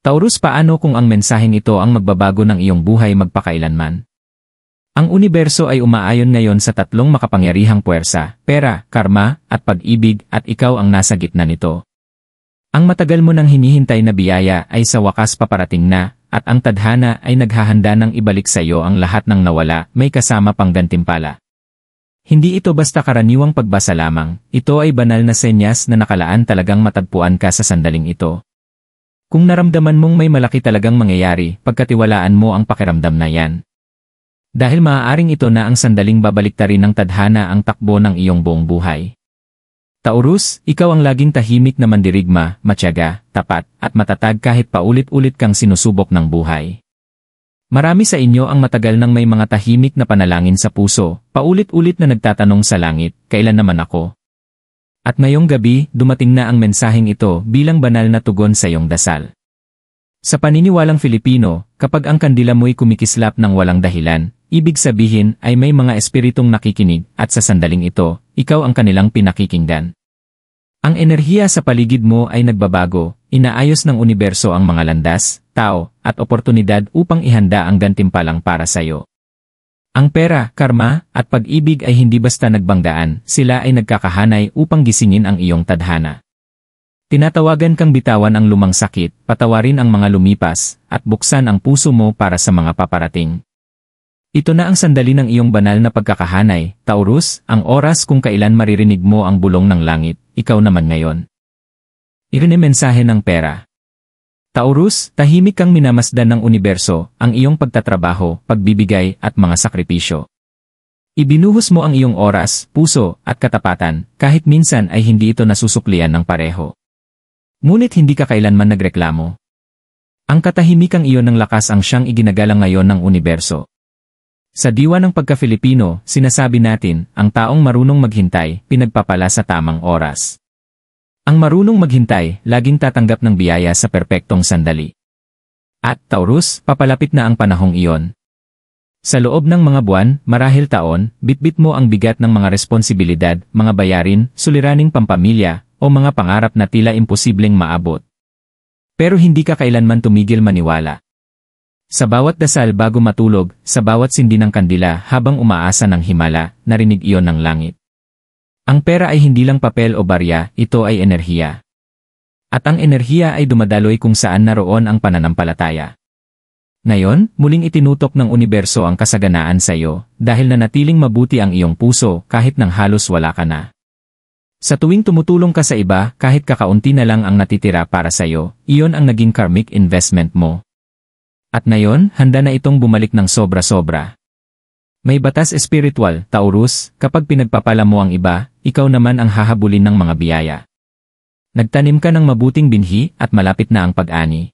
Taurus, paano kung ang mensaheng ito ang magbabago ng iyong buhay magpakailanman? Ang universo ay umaayon ngayon sa tatlong makapangyarihang puwersa, pera, karma, at pag-ibig, at ikaw ang nasa gitna nito. Ang matagal mo nang hinihintay na biyaya ay sa wakas paparating na, at ang tadhana ay naghahanda ng ibalik sa iyo ang lahat ng nawala, may kasama pang gantimpala. Hindi ito basta karaniwang pagbasa lamang, ito ay banal na senyas na nakalaan talagang matagpuan ka sa sandaling ito. Kung naramdaman mong may malaki talagang mangyayari, pagkatiwalaan mo ang pakiramdam na yan. Dahil maaaring ito na ang sandaling babaliktarin ng tadhana ang takbo ng iyong buong buhay. Taurus, ikaw ang laging tahimik na mandirigma, matyaga, tapat, at matatag kahit paulit-ulit kang sinusubok ng buhay. Marami sa inyo ang matagal nang may mga tahimik na panalangin sa puso, paulit-ulit na nagtatanong sa langit, kailan naman ako? At ngayong gabi, dumating na ang mensaheng ito bilang banal na tugon sa iyong dasal. Sa paniniwalang Filipino, kapag ang kandila mo'y kumikislap ng walang dahilan, ibig sabihin ay may mga espiritong nakikinig at sa sandaling ito, ikaw ang kanilang pinakikinggan. Ang enerhiya sa paligid mo ay nagbabago, inaayos ng universo ang mga landas, tao, at oportunidad upang ihanda ang gantimpalang para sa iyo. Ang pera, karma, at pag-ibig ay hindi basta nagbanggaan, sila ay nagkakahanay upang gisingin ang iyong tadhana. Tinatawagan kang bitawan ang lumang sakit, patawarin ang mga lumipas, at buksan ang puso mo para sa mga paparating. Ito na ang sandali ng iyong banal na pagkakahanay, Taurus, ang oras kung kailan maririnig mo ang bulong ng langit, ikaw naman ngayon. Mensahe ng pera. Taurus, tahimik kang minamasdan ng universo, ang iyong pagtatrabaho, pagbibigay, at mga sakripisyo. Ibinuhos mo ang iyong oras, puso, at katapatan, kahit minsan ay hindi ito nasusuklian ng pareho. Ngunit hindi ka kailanman nagreklamo. Ang katahimikang iyon ng lakas ang siyang iginagalang ngayon ng universo. Sa diwa ng pagka-Filipino, sinasabi natin, ang taong marunong maghintay, pinagpapala sa tamang oras. Ang marunong maghintay, laging tatanggap ng biyaya sa perpektong sandali. At, Taurus, papalapit na ang panahong iyon. Sa loob ng mga buwan, marahil taon, bitbit mo ang bigat ng mga responsibilidad, mga bayarin, suliraning pampamilya, o mga pangarap na tila imposibleng maabot. Pero hindi ka kailanman tumigil maniwala. Sa bawat dasal bago matulog, sa bawat sindi ng kandila habang umaasa ng himala, narinig iyon ng langit. Ang pera ay hindi lang papel o barya, ito ay enerhiya. At ang enerhiya ay dumadaloy kung saan naroon ang pananampalataya. Ngayon, muling itinutok ng universo ang kasaganaan sa iyo, dahil nanatiling mabuti ang iyong puso kahit nang halos wala ka na. Sa tuwing tumutulong ka sa iba, kahit kakaunti na lang ang natitira para sa iyo, iyon ang naging karmic investment mo. At ngayon, handa na itong bumalik ng sobra-sobra. May batas espiritual, Taurus, kapag pinagpapala mo ang iba, ikaw naman ang hahabulin ng mga biyaya. Nagtanim ka ng mabuting binhi at malapit na ang pag-ani.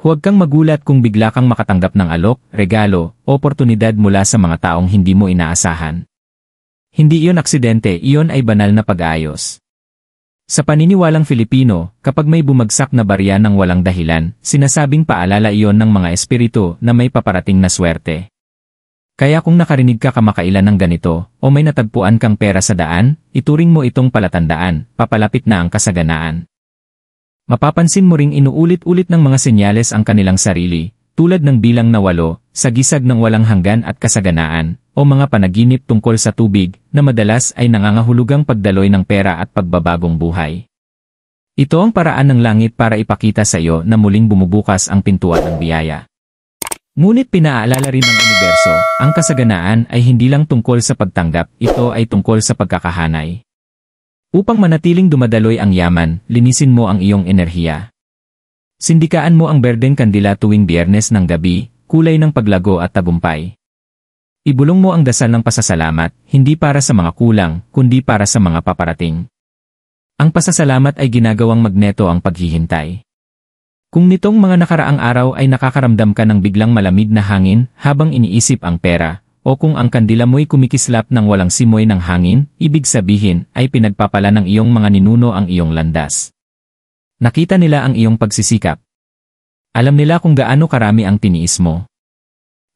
Huwag kang magulat kung bigla kang makatanggap ng alok, regalo, oportunidad mula sa mga taong hindi mo inaasahan. Hindi iyon aksidente, iyon ay banal na pag-aayos. Sa paniniwalang Filipino, kapag may bumagsak na barya ng walang dahilan, sinasabing paalala iyon ng mga espiritu na may paparating na swerte. Kaya kung nakarinig ka kamakailan ng ganito, o may natagpuan kang pera sa daan, ituring mo itong palatandaan, papalapit na ang kasaganaan. Mapapansin mo ring inuulit-ulit ng mga senyales ang kanilang sarili, tulad ng bilang na 8, sagisag ng walang hanggan at kasaganaan, o mga panaginip tungkol sa tubig, na madalas ay nangangahulugang pagdaloy ng pera at pagbabagong buhay. Ito ang paraan ng langit para ipakita sa iyo na muling bumubukas ang pintuan ng biyaya. Ngunit pinaalala rin ng universo, ang kasaganaan ay hindi lang tungkol sa pagtanggap, ito ay tungkol sa pagkakahanay. Upang manatiling dumadaloy ang yaman, linisin mo ang iyong enerhiya. Sindikaan mo ang berdeng kandila tuwing Biyernes ng gabi, kulay ng paglago at tagumpay. Ibulong mo ang dasal ng pasasalamat, hindi para sa mga kulang, kundi para sa mga paparating. Ang pasasalamat ay ginagawang magneto ang paghihintay. Kung nitong mga nakaraang araw ay nakakaramdam ka ng biglang malamig na hangin habang iniisip ang pera, o kung ang kandila mo'y kumikislap ng walang simoy ng hangin, ibig sabihin ay pinagpapala ng iyong mga ninuno ang iyong landas. Nakita nila ang iyong pagsisikap. Alam nila kung gaano karami ang tiniis mo.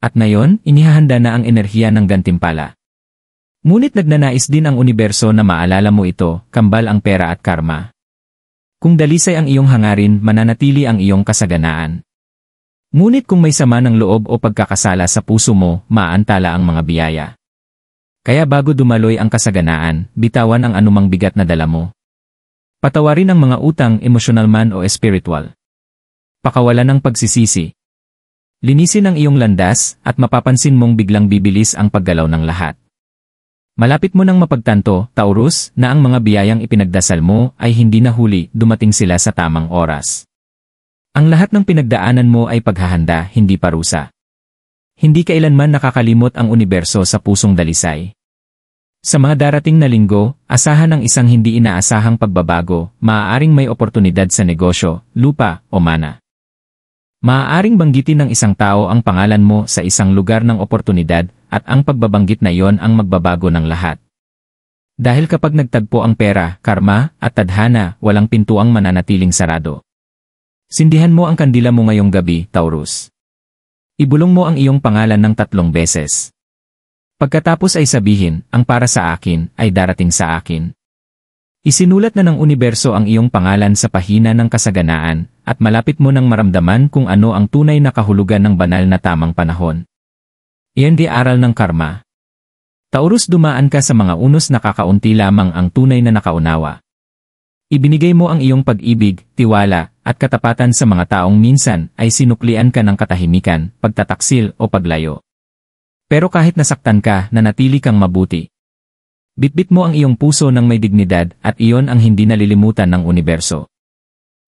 At ngayon, inihahanda na ang enerhiya ng gantimpala. Ngunit nagnanais din ang universo na maalala mo ito, kambal ang pera at karma. Kung dalisay ang iyong hangarin, mananatili ang iyong kasaganaan. Ngunit kung may sama ng loob o pagkakasala sa puso mo, maaantala ang mga biyaya. Kaya bago dumaloy ang kasaganaan, bitawan ang anumang bigat na dala mo. Patawarin ang mga utang, emosyonal man o espiritual. Pakawalan ng pagsisisi. Linisin ang iyong landas, at mapapansin mong biglang bibilis ang paggalaw ng lahat. Malapit mo nang mapagtanto, Taurus, na ang mga biyayang ipinagdasal mo ay hindi na huli, dumating sila sa tamang oras. Ang lahat ng pinagdaanan mo ay paghahanda, hindi parusa. Hindi kailanman nakakalimot ang universo sa pusong dalisay. Sa mga darating na linggo, asahan ang isang hindi inaasahang pagbabago, maaaring may oportunidad sa negosyo, lupa, o mana. Maaaring banggitin ng isang tao ang pangalan mo sa isang lugar ng oportunidad, at ang pagbabanggit na iyon ang magbabago ng lahat. Dahil kapag nagtagpo ang pera, karma, at tadhana, walang pintuang mananatiling sarado. Sindihan mo ang kandila mo ngayong gabi, Taurus. Ibulong mo ang iyong pangalan ng 3 beses. Pagkatapos ay sabihin, ang para sa akin, ay darating sa akin. Isinulat na ng universo ang iyong pangalan sa pahina ng kasaganaan, at malapit mo nang maramdaman kung ano ang tunay na kahulugan ng banal na tamang panahon. Iyan di aral ng karma. Taurus, dumaan ka sa mga unos na kakaunti lamang ang tunay na nakaunawa. Ibinigay mo ang iyong pag-ibig, tiwala, at katapatan sa mga taong minsan ay sinuklian ka ng katahimikan, pagtataksil o paglayo. Pero kahit nasaktan ka, nanatili kang mabuti. Bitbit mo ang iyong puso ng may dignidad at iyon ang hindi nalilimutan ng universo.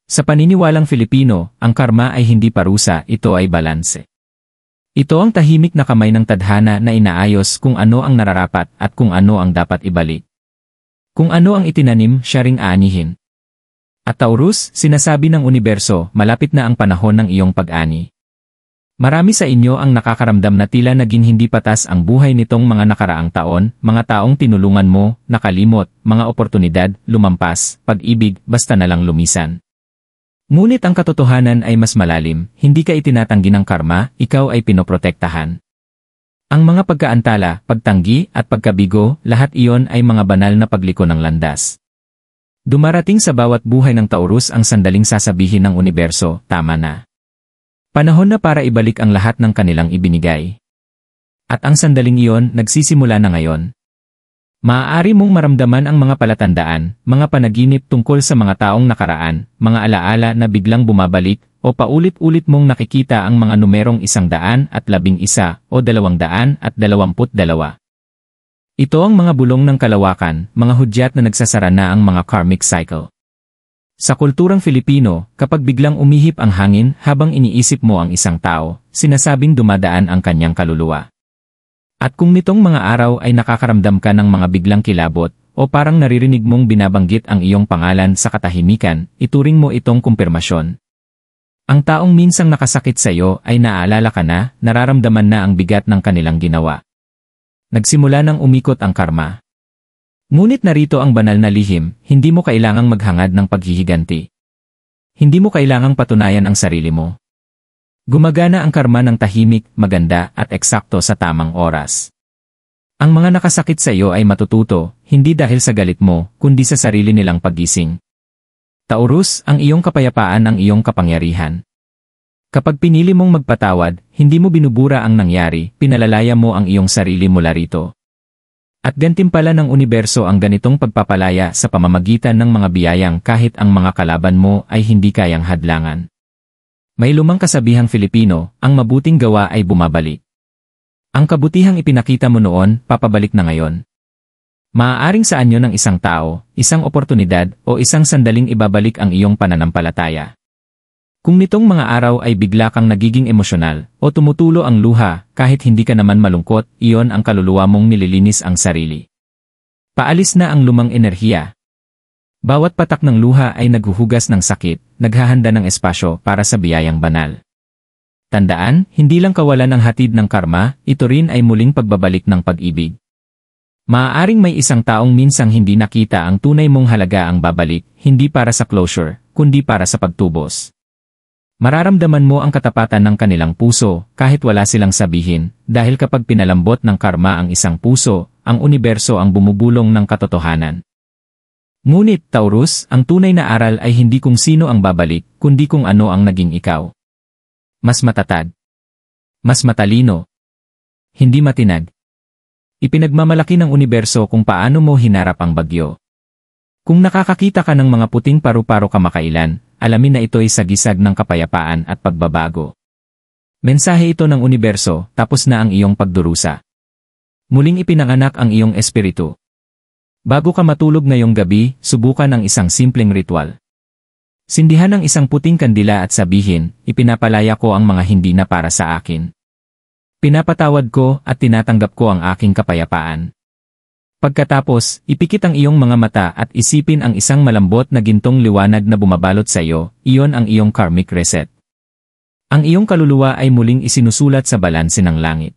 Sa paniniwalang Filipino, ang karma ay hindi parusa, ito ay balanse. Ito ang tahimik na kamay ng tadhana na inaayos kung ano ang nararapat at kung ano ang dapat ibalik. Kung ano ang itinanim, siya ring aanihin. At Taurus, sinasabi ng universo, malapit na ang panahon ng iyong pag-ani. Marami sa inyo ang nakakaramdam na tila naging hindi patas ang buhay nitong mga nakaraang taon, mga taong tinulungan mo, nakalimot, mga oportunidad, lumampas, pag-ibig, basta na lang lumisan. Ngunit ang katotohanan ay mas malalim, hindi ka itinatanggi ng karma, ikaw ay pinoprotektahan. Ang mga pagkaantala, pagtanggi, at pagkabigo, lahat iyon ay mga banal na pagliko ng landas. Dumarating sa bawat buhay ng Taurus ang sandaling sasabihin ng universo, tama na. Panahon na para ibalik ang lahat ng kanilang ibinigay. At ang sandaling iyon, nagsisimula na ngayon. Maaari mong maramdaman ang mga palatandaan, mga panaginip tungkol sa mga taong nakaraan, mga alaala na biglang bumabalik, o paulit-ulit mong nakikita ang mga numerong 111 o 222. Ito ang mga bulong ng kalawakan, mga hudyat na nagsasara na ang mga karmic cycle. Sa kulturang Filipino, kapag biglang umihip ang hangin habang iniisip mo ang isang tao, sinasabing dumadaan ang kanyang kaluluwa. At kung nitong mga araw ay nakakaramdam ka ng mga biglang kilabot, o parang naririnig mong binabanggit ang iyong pangalan sa katahimikan, ituring mo itong kumpirmasyon. Ang taong minsang nakasakit sa iyo ay naaalala ka na, nararamdaman na ang bigat ng kanilang ginawa. Nagsimula nang umikot ang karma. Ngunit narito ang banal na lihim, hindi mo kailangang maghangad ng paghihiganti. Hindi mo kailangang patunayan ang sarili mo. Gumagana ang karma ng tahimik, maganda, at eksakto sa tamang oras. Ang mga nakasakit sa iyo ay matututo, hindi dahil sa galit mo, kundi sa sarili nilang paggising. Taurus, ang iyong kapayapaan ang iyong kapangyarihan. Kapag pinili mong magpatawad, hindi mo binubura ang nangyari, pinalalaya mo ang iyong sarili mula rito. At gantimpala ng universo ang ganitong pagpapalaya sa pamamagitan ng mga biyayang kahit ang mga kalaban mo ay hindi kayang hadlangan. May lumang kasabihang Filipino, ang mabuting gawa ay bumabalik. Ang kabutihang ipinakita mo noon, papabalik na ngayon. Maaaring sa anyo ng isang tao, isang oportunidad, o isang sandaling ibabalik ang iyong pananampalataya. Kung nitong mga araw ay bigla kang nagiging emosyonal, o tumutulo ang luha, kahit hindi ka naman malungkot, iyon ang kaluluwa mong nililinis ang sarili. Paalis na ang lumang enerhiya. Bawat patak ng luha ay naghuhugas ng sakit, naghahanda ng espasyo para sa biyayang banal. Tandaan, hindi lang kawalan ang hatid ng karma, ito rin ay muling pagbabalik ng pag-ibig. Maaaring may isang taong minsang hindi nakita ang tunay mong halaga ang babalik, hindi para sa closure, kundi para sa pagtubos. Mararamdaman mo ang katapatan ng kanilang puso, kahit wala silang sabihin, dahil kapag pinalambot ng karma ang isang puso, ang universo ang bumubulong ng katotohanan. Ngunit, Taurus, ang tunay na aral ay hindi kung sino ang babalik, kundi kung ano ang naging ikaw. Mas matatag. Mas matalino. Hindi matinag. Ipinagmamalaki ng universo kung paano mo hinarap ang bagyo. Kung nakakakita ka ng mga puting paru-paro kamakailan, alamin na ito'y sagisag ng kapayapaan at pagbabago. Mensahe ito ng universo, tapos na ang iyong pagdurusa. Muling ipinanganak ang iyong espiritu. Bago ka matulog ngayong gabi, subukan ang isang simpleng ritual. Sindihan ang isang puting kandila at sabihin, ipinapalaya ko ang mga hindi na para sa akin. Pinapatawad ko at tinatanggap ko ang aking kapayapaan. Pagkatapos, ipikit ang iyong mga mata at isipin ang isang malambot na gintong liwanag na bumabalot sa iyo, iyon ang iyong karmic reset. Ang iyong kaluluwa ay muling isinusulat sa balanse ng langit.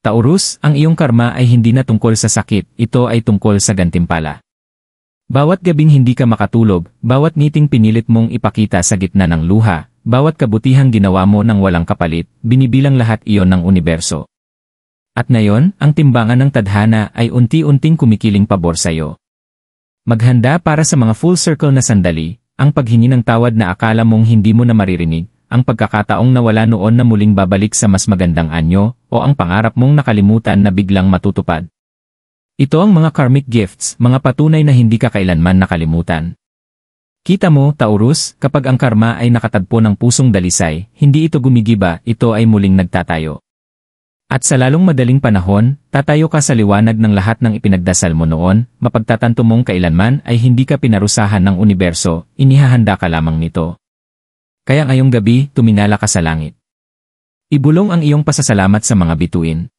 Taurus, ang iyong karma ay hindi na tungkol sa sakit, ito ay tungkol sa gantimpala. Bawat gabing hindi ka makatulog, bawat ngiting pinilit mong ipakita sa gitna ng luha, bawat kabutihang ginawa mo ng walang kapalit, binibilang lahat iyon ng universo. At ngayon, ang timbangan ng tadhana ay unti-unting kumikiling pabor sa iyo. Maghanda para sa mga full circle na sandali, ang paghingi ng tawad na akala mong hindi mo na maririnig, ang pagkakataong nawala noon na muling babalik sa mas magandang anyo, o ang pangarap mong nakalimutan na biglang matutupad. Ito ang mga karmic gifts, mga patunay na hindi ka kailanman nakalimutan. Kita mo, Taurus, kapag ang karma ay nakatagpo ng pusong dalisay, hindi ito gumigiba, ito ay muling nagtatayo. At sa lalong madaling panahon, tatayo ka sa liwanag ng lahat ng ipinagdasal mo noon, mapagtatanto mong kailanman ay hindi ka pinarusahan ng universo, inihahanda ka lamang nito. Kaya ngayong gabi, tuminala ka sa langit. Ibulong ang iyong pasasalamat sa mga bituin.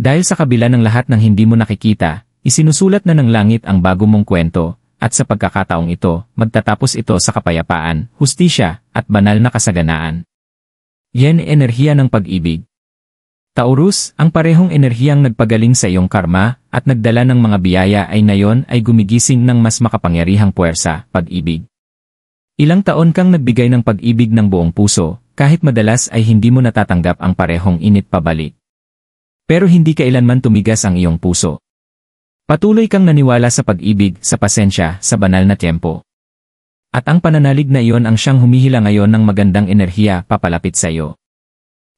Dahil sa kabila ng lahat ng hindi mo nakikita, isinusulat na ng langit ang bago mong kwento, at sa pagkakataong ito, magtatapos ito sa kapayapaan, hustisya, at banal na kasaganaan. Yan enerhiya ng pag-ibig. Taurus, ang parehong enerhiyang nagpagaling sa iyong karma, at nagdala ng mga biyaya ay ngayon ay gumigising ng mas makapangyarihang puwersa, pag-ibig. Ilang taon kang nagbigay ng pag-ibig ng buong puso, kahit madalas ay hindi mo natatanggap ang parehong init pabalik. Pero hindi kailanman tumigas ang iyong puso. Patuloy kang naniwala sa pag-ibig, sa pasensya, sa banal na tiempo. At ang pananalig na iyon ang siyang humihila ngayon ng magandang enerhiya papalapit sa iyo.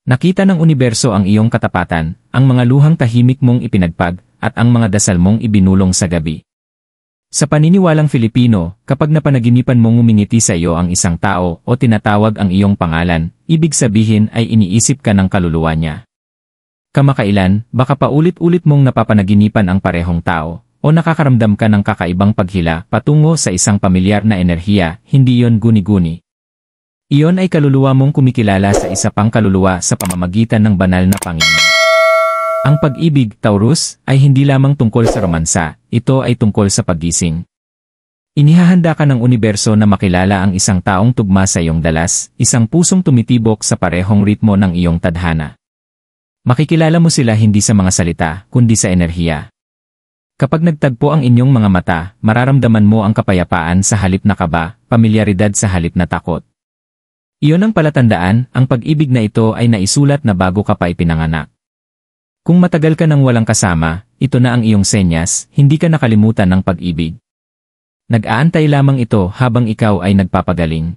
Nakita ng universo ang iyong katapatan, ang mga luhang tahimik mong ipinagpag, at ang mga dasal mong ibinulong sa gabi. Sa paniniwalang Filipino, kapag napanaginipan mong ngumingiti sa iyo ang isang tao o tinatawag ang iyong pangalan, ibig sabihin ay iniisip ka ng kaluluwa niya. Kamakailan, baka paulit-ulit mong napapanaginipan ang parehong tao, o nakakaramdam ka ng kakaibang paghila patungo sa isang pamilyar na enerhiya, hindi yon guni-guni. Iyon ay kaluluwa mong kumikilala sa isa pang kaluluwa sa pamamagitan ng banal na Panginoon. Ang pag-ibig, Taurus, ay hindi lamang tungkol sa romansa, ito ay tungkol sa paggising. Inihahanda ka ng universo na makilala ang isang taong tugma sa iyong dalas, isang pusong tumitibok sa parehong ritmo ng iyong tadhana. Makikilala mo sila hindi sa mga salita, kundi sa enerhiya. Kapag nagtagpo ang inyong mga mata, mararamdaman mo ang kapayapaan sa halip na kaba, pamilyaridad sa halip na takot. Iyon ang palatandaan, ang pag-ibig na ito ay naisulat na bago ka pa ipinanganak. Kung matagal ka nang walang kasama, ito na ang iyong senyas, hindi ka nakalimutan ng pag-ibig. Nag-aantay lamang ito habang ikaw ay nagpapagaling.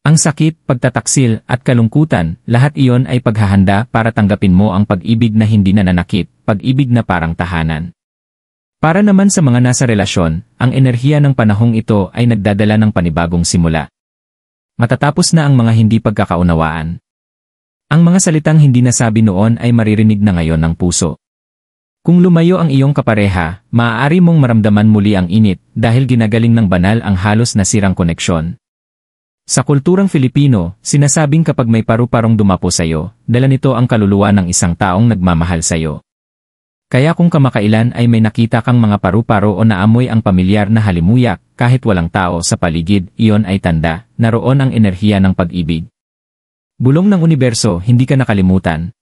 Ang sakit, pagtataksil, at kalungkutan, lahat iyon ay paghahanda para tanggapin mo ang pag-ibig na hindi nananakit, pag-ibig na parang tahanan. Para naman sa mga nasa relasyon, ang enerhiya ng panahong ito ay nagdadala ng panibagong simula. Matatapos na ang mga hindi pagkakaunawaan. Ang mga salitang hindi nasabi noon ay maririnig na ngayon ng puso. Kung lumayo ang iyong kapareha, maaari mong maramdaman muli ang init dahil ginagaling ng banal ang halos nasirang koneksyon. Sa kulturang Filipino, sinasabing kapag may paru-parong dumapo sa iyo, dala nito ang kaluluwa ng isang taong nagmamahal sa iyo. Kaya kung kamakailan ay may nakita kang mga paru-paro o naamoy ang pamilyar na halimuyak, kahit walang tao sa paligid, iyon ay tanda, naroon ang enerhiya ng pag-ibig. Bulong ng universo, hindi ka nakalimutan.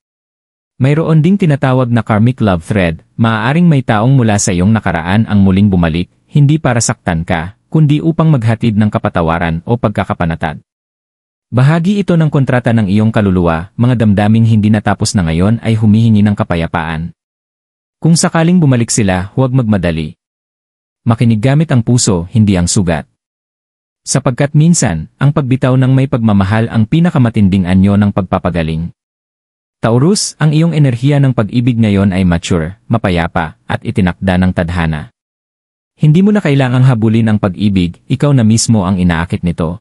Mayroon ding tinatawag na karmic love thread, maaaring may taong mula sa iyong nakaraan ang muling bumalik, hindi para saktan ka, kundi upang maghatid ng kapatawaran o pagkakapanatag. Bahagi ito ng kontrata ng iyong kaluluwa, mga damdaming hindi natapos na ngayon ay humihingi ng kapayapaan. Kung sakaling bumalik sila, huwag magmadali. Makinig gamit ang puso, hindi ang sugat. Sapagkat minsan, ang pagbitaw ng may pagmamahal ang pinakamatinding anyo ng pagpapagaling. Taurus, ang iyong enerhiya ng pag-ibig ngayon ay mature, mapayapa, at itinakda ng tadhana. Hindi mo na kailangang habulin ang pag-ibig, ikaw na mismo ang inaakit nito.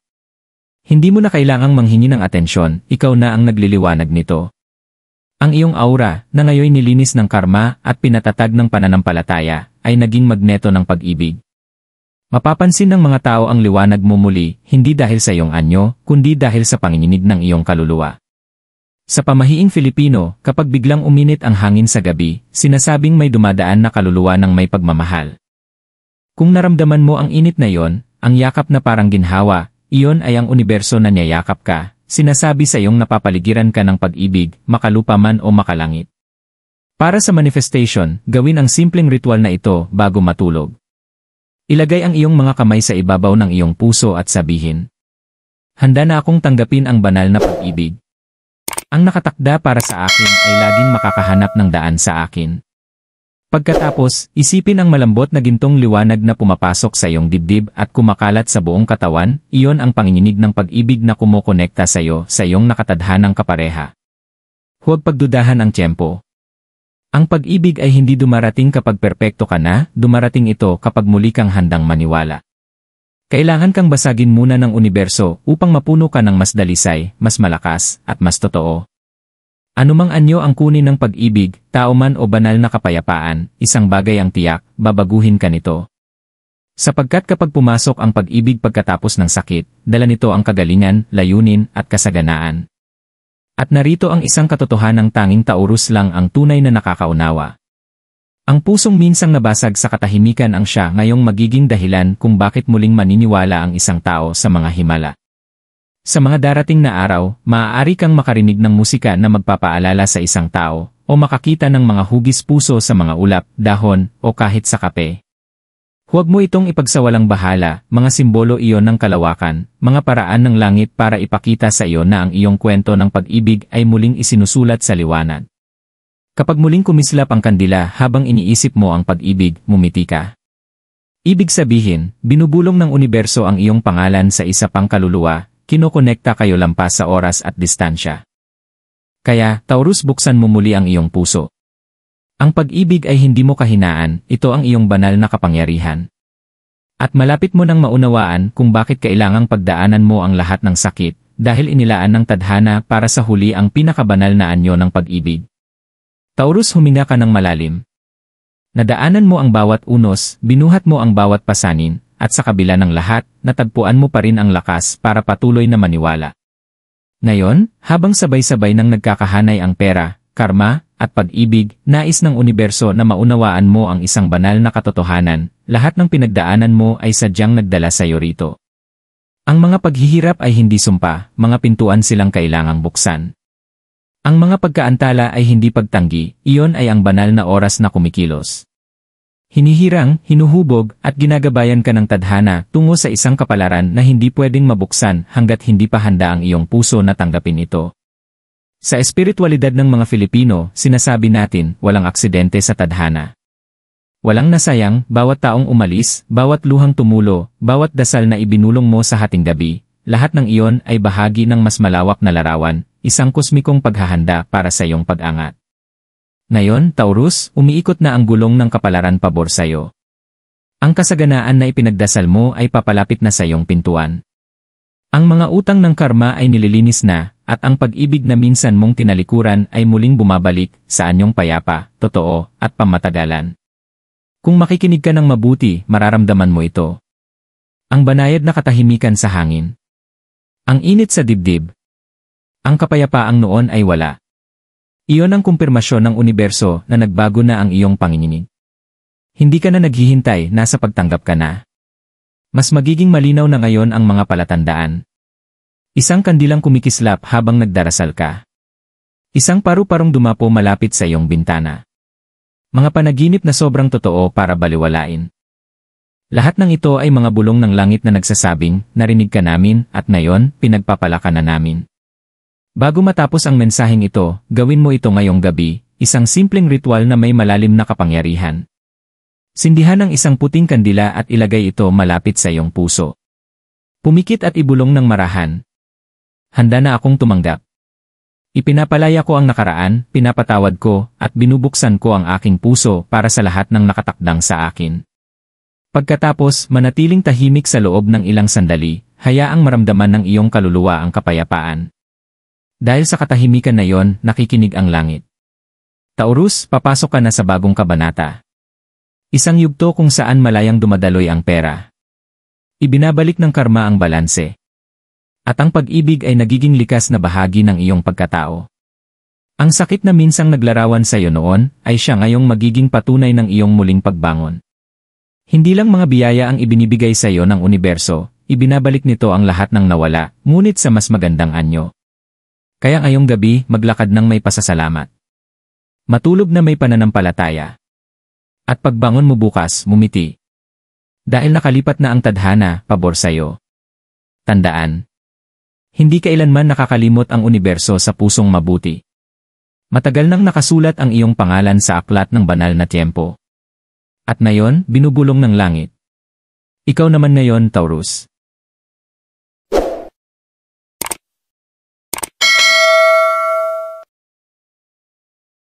Hindi mo na kailangang manghingi ng atensyon, ikaw na ang nagliliwanag nito. Ang iyong aura, na ngayon nilinis ng karma at pinatatag ng pananampalataya, ay naging magneto ng pag-ibig. Mapapansin ng mga tao ang liwanag mo muli, hindi dahil sa iyong anyo, kundi dahil sa panginginig ng iyong kaluluwa. Sa pamahiing Filipino, kapag biglang uminit ang hangin sa gabi, sinasabing may dumadaan na kaluluwa ng may pagmamahal. Kung naramdaman mo ang init na iyon, ang yakap na parang ginhawa, iyon ay ang universo na niyayakap ka, sinasabi sa iyong napapaligiran ka ng pag-ibig, makalupa man o makalangit. Para sa manifestation, gawin ang simpleng ritual na ito bago matulog. Ilagay ang iyong mga kamay sa ibabaw ng iyong puso at sabihin, "Handa na akong tanggapin ang banal na pag-ibig. Ang nakatakda para sa akin ay laging makakahanap ng daan sa akin." Pagkatapos, isipin ang malambot na gintong liwanag na pumapasok sa iyong dibdib at kumakalat sa buong katawan, iyon ang panginginig ng pag-ibig na kumokonekta sa iyo sa iyong nakatadhanang kapareha. Huwag pagdudahan ang tiyempo. Ang pag-ibig ay hindi dumarating kapag perpekto ka na, dumarating ito kapag muli kang handang maniwala. Kailangan kang basagin muna ng universo upang mapuno ka ng mas dalisay, mas malakas, at mas totoo. Anumang anyo ang kunin ng pag-ibig, tao man o banal na kapayapaan, isang bagay ang tiyak, babaguhin ka nito. Sapagkat kapag pumasok ang pag-ibig pagkatapos ng sakit, dala nito ang kagalingan, layunin, at kasaganaan. At narito ang isang katotohanang tanging Taurus lang ang tunay na nakakaunawa. Ang pusong minsang nabasag sa katahimikan ang siya ngayong magiging dahilan kung bakit muling maniniwala ang isang tao sa mga himala. Sa mga darating na araw, maaari kang makarinig ng musika na magpapaalala sa isang tao, o makakita ng mga hugis puso sa mga ulap, dahon, o kahit sa kape. Huwag mo itong ipagsawalang bahala, mga simbolo iyon ng kalawakan, mga paraan ng langit para ipakita sa iyo na ang iyong kwento ng pag-ibig ay muling isinusulat sa liwanag. Kapag muling kumislap ang kandila habang iniisip mo ang pag-ibig, mumiti ka. Ibig sabihin, binubulong ng universo ang iyong pangalan sa isa pang kaluluwa, kinokonekta kayo lampas sa oras at distansya. Kaya, Taurus, buksan mo muli ang iyong puso. Ang pag-ibig ay hindi mo kahinaan, ito ang iyong banal na kapangyarihan. At malapit mo nang maunawaan kung bakit kailangang pagdaanan mo ang lahat ng sakit, dahil inilaan ng tadhana para sa huli ang pinakabanal na anyo ng pag-ibig. Taurus, huminga ka ng malalim. Nadaanan mo ang bawat unos, binuhat mo ang bawat pasanin, at sa kabila ng lahat, natagpuan mo pa rin ang lakas para patuloy na maniwala. Ngayon, habang sabay-sabay nang nagkakahanay ang pera, karma, at pag-ibig, nais ng universo na maunawaan mo ang isang banal na katotohanan, lahat ng pinagdaanan mo ay sadyang nagdala sa iyo rito. Ang mga paghihirap ay hindi sumpa, mga pintuan silang kailangang buksan. Ang mga pagkaantala ay hindi pagtanggi, iyon ay ang banal na oras na kumikilos. Hinihirang, hinuhubog, at ginagabayan ka ng tadhana tungo sa isang kapalaran na hindi pwedeng mabuksan hanggat hindi pa handa ang iyong puso na tanggapin ito. Sa espiritualidad ng mga Filipino, sinasabi natin, walang aksidente sa tadhana. Walang nasayang, bawat taong umalis, bawat luhang tumulo, bawat dasal na ibinulong mo sa hating gabi, lahat ng iyon ay bahagi ng mas malawak na larawan, isang kosmikong paghahanda para sa iyong pag-angat. Ngayon, Taurus, umiikot na ang gulong ng kapalaran pabor sa iyo. Ang kasaganaan na ipinagdasal mo ay papalapit na sa iyong pintuan. Ang mga utang ng karma ay nililinis na, at ang pag-ibig na minsan mong tinalikuran ay muling bumabalik sa anyong payapa, totoo, at pamatagalan. Kung makikinig ka ng mabuti, mararamdaman mo ito. Ang banayad na katahimikan sa hangin. Ang init sa dibdib. Ang kapayapaang noon ay wala. Iyon ang kumpirmasyon ng universo na nagbago na ang iyong panginginig. Hindi ka na naghihintay, nasa pagtanggap ka na. Mas magiging malinaw na ngayon ang mga palatandaan. Isang kandilang kumikislap habang nagdarasal ka. Isang paru-parong dumapo malapit sa iyong bintana. Mga panaginip na sobrang totoo para baliwalain. Lahat ng ito ay mga bulong ng langit na nagsasabing, narinig ka namin, at ngayon, pinagpapalaka na namin. Bago matapos ang mensaheng ito, gawin mo ito ngayong gabi, isang simpleng ritual na may malalim na kapangyarihan. Sindihan ang isang puting kandila at ilagay ito malapit sa iyong puso. Pumikit at ibulong ng marahan. Handa na akong tumanggap. Ipinapalaya ko ang nakaraan, pinapatawad ko, at binubuksan ko ang aking puso para sa lahat ng nakatakdang sa akin. Pagkatapos, manatiling tahimik sa loob ng ilang sandali, hayaang maramdaman ng iyong kaluluwa ang kapayapaan. Dahil sa katahimikan na iyon, nakikinig ang langit. Taurus, papasok ka na sa bagong kabanata. Isang yugto kung saan malayang dumadaloy ang pera. Ibinabalik ng karma ang balanse. At ang pag-ibig ay nagiging likas na bahagi ng iyong pagkatao. Ang sakit na minsang naglarawan sa iyo noon, ay siya ngayong magiging patunay ng iyong muling pagbangon. Hindi lang mga biyaya ang ibinibigay sa iyo ng universo, ibinabalik nito ang lahat ng nawala, ngunit sa mas magandang anyo. Kaya ngayong gabi, maglakad ng may pasasalamat. Matulog na may pananampalataya. At pagbangon mo bukas, mumiti. Dahil nakalipat na ang tadhana, pabor sa'yo. Tandaan. Hindi kailanman nakakalimot ang universo sa pusong mabuti. Matagal nang nakasulat ang iyong pangalan sa aklat ng banal na tiempo. At ngayon, binubulong ng langit. Ikaw naman ngayon, Taurus.